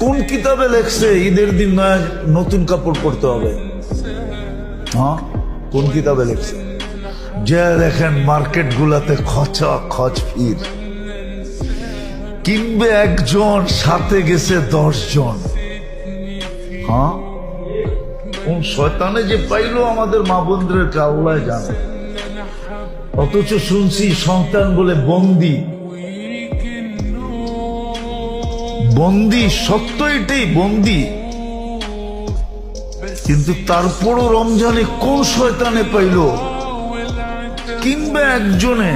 কোন কিতাবে লেখছে ঈদের দিন নতুন কাপড় পরতে হবে? হ্যাঁ, কোন কিতাবে লেখছে? যে দেখেন মার্কেট গুলাতে খচা খচ ভিড়, কিনবে একজন, সাথে গেছে 10 জন। হ্যাঁ, কোন শয়তানে যে পাইলো আমাদের মা বোনদেরকে আল্লাহ জানে। অথচ শুনছি সন্তান বলে বন্দি। বন্দি, সত্য এটাই, বন্দি। কিন্তু তারপরও রমজানে কোন শয়তানে পাইল, কিংবা একজনে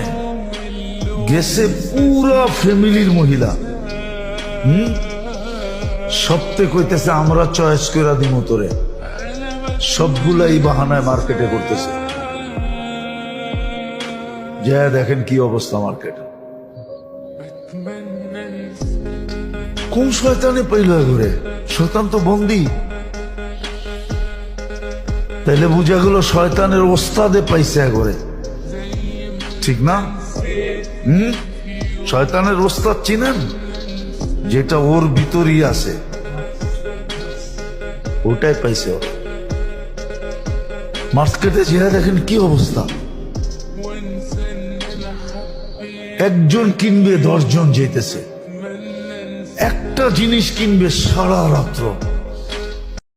গেছে পুরা ফ্যামিলির মহিলা। সপ্তাহে কইতেছে আমরা চয়েস করে দিব তোরে, সবগুলাই বাহানায় মার্কেটে করতেছে। যা দেখেন কি অবস্থা মার্কেটে। কোন শয়তানে পাইল ঘুরে? শয়তান তো বন্দি। তাইলে বুঝা গেল শয়তানের ওস্তাদে পাইছে ঘরে, ঠিক না? শয়তানের ওস্তাদ চিনেন? যেটা ওর ভিতরই আছে, ওটাই পাইছে। মার্কেটে যে দেখেন কি অবস্থা। একজন কিনবে 10 জন যেতেছে, একটা জিনিস কিনবে সারা রাত্র।